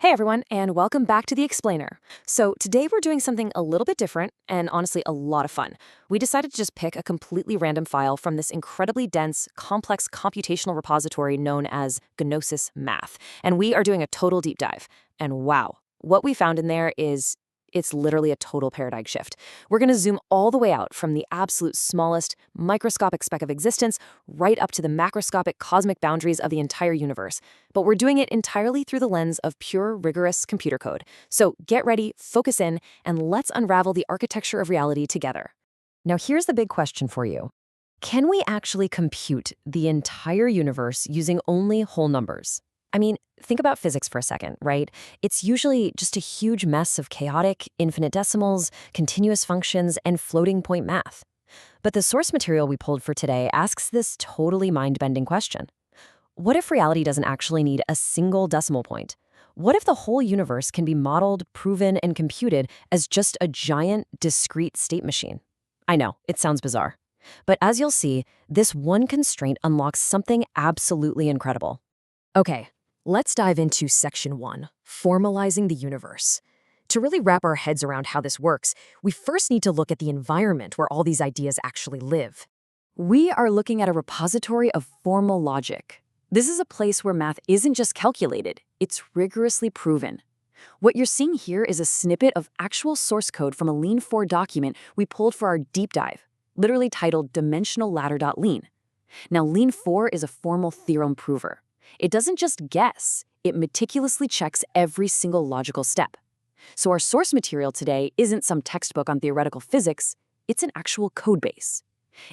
Hey everyone, and welcome back to the Explainer. So today we're doing something a little bit different and honestly a lot of fun. We decided to just pick a completely random file from this incredibly dense, complex computational repository known as gnosis-math, and we are doing a total deep dive. And wow, what we found in there it's literally a total paradigm shift. We're going to zoom all the way out from the absolute smallest, microscopic speck of existence right up to the macroscopic cosmic boundaries of the entire universe. But we're doing it entirely through the lens of pure, rigorous computer code. So get ready, focus in, and let's unravel the architecture of reality together. Now here's the big question for you. Can we actually compute the entire universe using only whole numbers? I mean, think about physics for a second, right? It's usually just a huge mess of chaotic, infinite decimals, continuous functions, and floating point math. But the source material we pulled for today asks this totally mind-bending question. What if reality doesn't actually need a single decimal point? What if the whole universe can be modeled, proven, and computed as just a giant, discrete state machine? I know, it sounds bizarre. But as you'll see, this one constraint unlocks something absolutely incredible. Okay. Let's dive into Section 1, Formalizing the Universe. To really wrap our heads around how this works, we first need to look at the environment where all these ideas actually live. We are looking at a repository of formal logic. This is a place where math isn't just calculated, it's rigorously proven. What you're seeing here is a snippet of actual source code from a Lean 4 document we pulled for our deep dive, literally titled dimensionalladder.lean. Now, Lean 4 is a formal theorem prover. It doesn't just guess, it meticulously checks every single logical step. So our source material today isn't some textbook on theoretical physics, it's an actual codebase.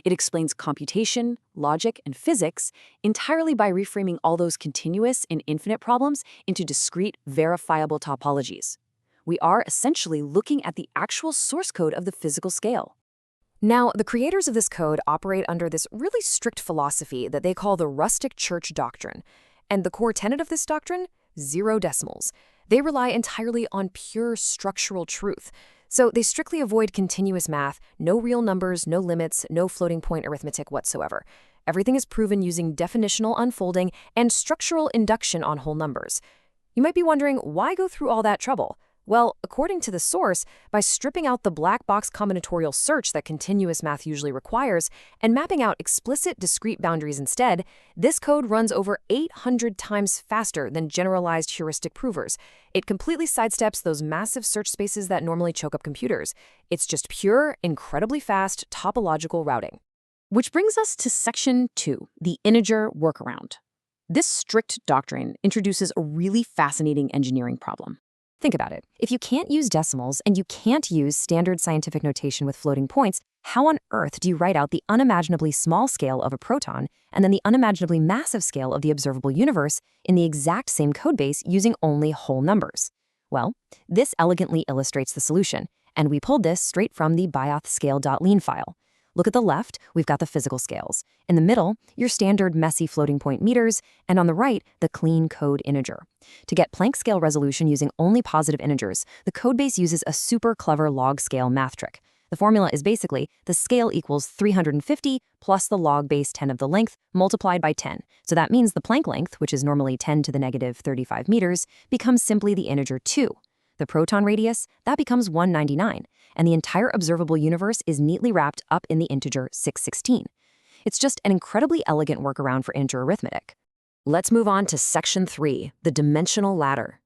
It explains computation, logic, and physics entirely by reframing all those continuous and infinite problems into discrete, verifiable topologies. We are essentially looking at the actual source code of the physical scale. Now, the creators of this code operate under this really strict philosophy that they call the rustic church doctrine. And the core tenet of this doctrine? Zero decimals. They rely entirely on pure structural truth. So they strictly avoid continuous math, no real numbers, no limits, no floating point arithmetic whatsoever. Everything is proven using definitional unfolding and structural induction on whole numbers. You might be wondering, why go through all that trouble? Well, according to the source, by stripping out the black box combinatorial search that continuous math usually requires and mapping out explicit discrete boundaries instead, this code runs over 800 times faster than generalized heuristic provers. It completely sidesteps those massive search spaces that normally choke up computers. It's just pure, incredibly fast topological routing. Which brings us to Section 2, the integer workaround. This strict doctrine introduces a really fascinating engineering problem. Think about it. If you can't use decimals and you can't use standard scientific notation with floating points, how on earth do you write out the unimaginably small scale of a proton and then the unimaginably massive scale of the observable universe in the exact same codebase using only whole numbers? Well, this elegantly illustrates the solution, and we pulled this straight from the biothscale.lean file. Look at the left, we've got the physical scales. In the middle, your standard messy floating point meters, and on the right, the clean code integer. To get Planck scale resolution using only positive integers, the codebase uses a super clever log scale math trick. The formula is basically the scale equals 350 plus the log base 10 of the length multiplied by 10. So that means the Planck length, which is normally 10 to the negative 35 meters, becomes simply the integer 2. The proton radius, that becomes 199, and the entire observable universe is neatly wrapped up in the integer 616. It's just an incredibly elegant workaround for integer arithmetic. Let's move on to Section 3, the dimensional ladder.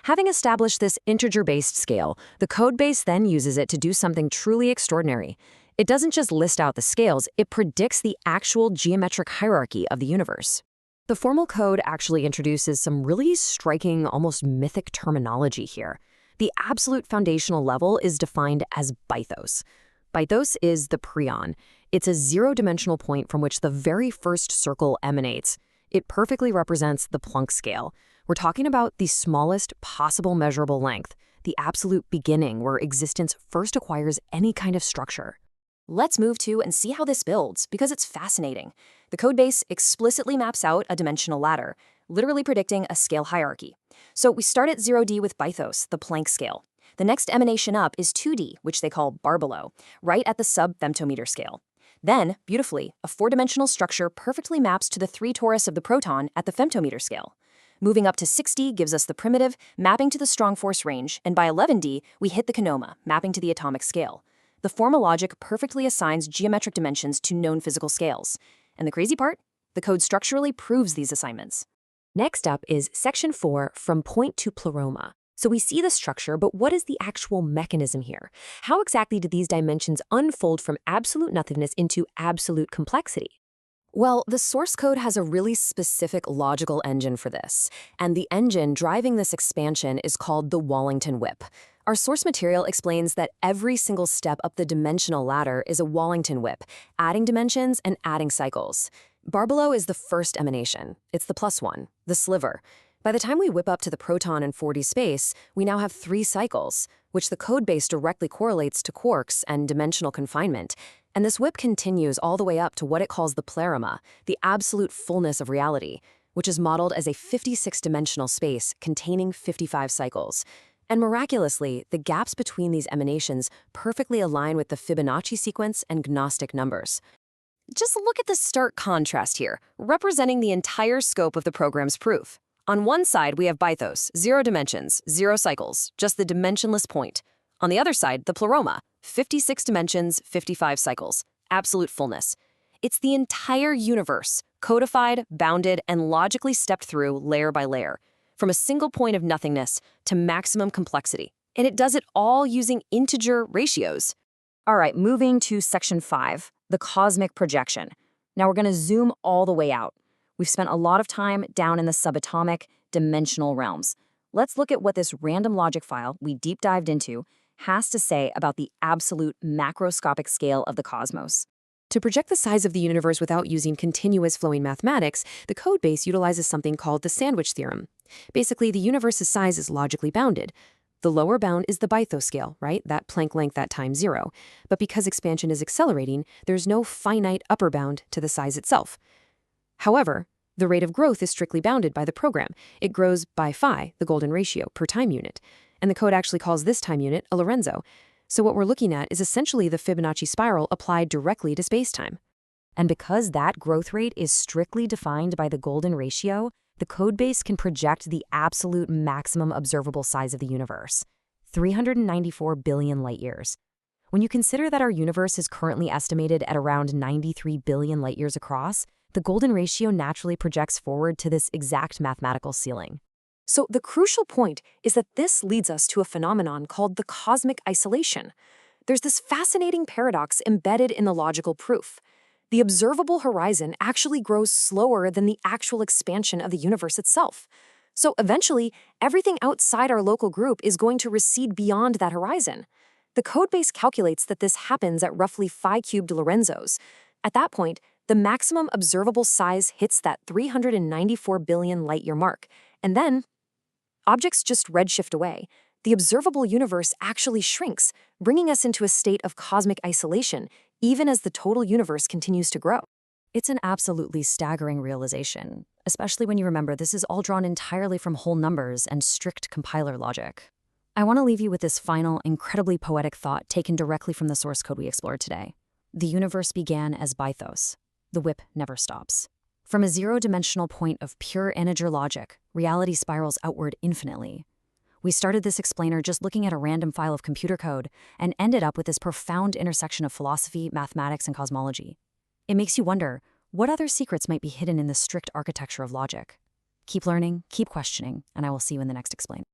Having established this integer-based scale, the codebase then uses it to do something truly extraordinary. It doesn't just list out the scales, it predicts the actual geometric hierarchy of the universe. The formal code actually introduces some really striking, almost mythic terminology here. The absolute foundational level is defined as bythos. Bythos is the prion. It's a zero-dimensional point from which the very first circle emanates. It perfectly represents the Planck scale. We're talking about the smallest possible measurable length, the absolute beginning where existence first acquires any kind of structure. Let's move to and see how this builds, because it's fascinating. The codebase explicitly maps out a dimensional ladder, literally predicting a scale hierarchy. So we start at 0D with bythos, the Planck scale. The next emanation up is 2D, which they call bar below, right at the sub-femtometer scale. Then, beautifully, a four-dimensional structure perfectly maps to the 3 torus of the proton at the femtometer scale. Moving up to 6D gives us the primitive, mapping to the strong force range, and by 11D, we hit the konoma, mapping to the atomic scale. The formal logic perfectly assigns geometric dimensions to known physical scales. And the crazy part? The code structurally proves these assignments. Next up is Section 4, from point to pleroma. So we see the structure, but what is the actual mechanism here? How exactly do these dimensions unfold from absolute nothingness into absolute complexity? Well, the source code has a really specific logical engine for this, and the engine driving this expansion is called the Wallington whip. Our source material explains that every single step up the dimensional ladder is a Wallington whip, adding dimensions and adding cycles. Bar below is the first emanation. It's the +1, the sliver. By the time we whip up to the proton in 4D space, we now have 3 cycles, which the codebase directly correlates to quarks and dimensional confinement. And this whip continues all the way up to what it calls the pleroma, the absolute fullness of reality, which is modeled as a 56-dimensional space containing 55 cycles. And miraculously, the gaps between these emanations perfectly align with the Fibonacci sequence and Gnostic numbers. Just look at the stark contrast here, representing the entire scope of the program's proof. On one side, we have Bythos, 0 dimensions, 0 cycles, just the dimensionless point. On the other side, the pleroma, 56 dimensions, 55 cycles, absolute fullness. It's the entire universe, codified, bounded, and logically stepped through layer by layer, from a single point of nothingness to maximum complexity. And it does it all using integer ratios. All right, moving to Section 5, the cosmic projection. Now we're going to zoom all the way out. We've spent a lot of time down in the subatomic, dimensional realms. Let's look at what this random logic file we deep dived into has to say about the absolute macroscopic scale of the cosmos. To project the size of the universe without using continuous flowing mathematics, the codebase utilizes something called the sandwich theorem. Basically, the universe's size is logically bounded. The lower bound is the Bythos scale, right? That Planck length at time 0. But because expansion is accelerating, there's no finite upper bound to the size itself. However, the rate of growth is strictly bounded by the program. It grows by phi, the golden ratio, per time unit. And the code actually calls this time unit a Lorenzo. So what we're looking at is essentially the Fibonacci spiral applied directly to spacetime. And because that growth rate is strictly defined by the golden ratio, the codebase can project the absolute maximum observable size of the universe, 394 billion light-years. When you consider that our universe is currently estimated at around 93 billion light-years across, the golden ratio naturally projects forward to this exact mathematical ceiling. So the crucial point is that this leads us to a phenomenon called the cosmic isolation. There's this fascinating paradox embedded in the logical proof. The observable horizon actually grows slower than the actual expansion of the universe itself. So eventually, everything outside our local group is going to recede beyond that horizon. The codebase calculates that this happens at roughly phi-cubed Lorenzos. At that point, the maximum observable size hits that 394 billion light-year mark, and then objects just redshift away. The observable universe actually shrinks, bringing us into a state of cosmic isolation, even as the total universe continues to grow. It's an absolutely staggering realization, especially when you remember this is all drawn entirely from whole numbers and strict compiler logic. I want to leave you with this final, incredibly poetic thought taken directly from the source code we explored today. The universe began as Bythos. The whip never stops. From a 0-dimensional point of pure integer logic, reality spirals outward infinitely. We started this explainer just looking at a random file of computer code and ended up with this profound intersection of philosophy, mathematics, and cosmology. It makes you wonder, what other secrets might be hidden in the strict architecture of logic? Keep learning, keep questioning, and I will see you in the next explainer.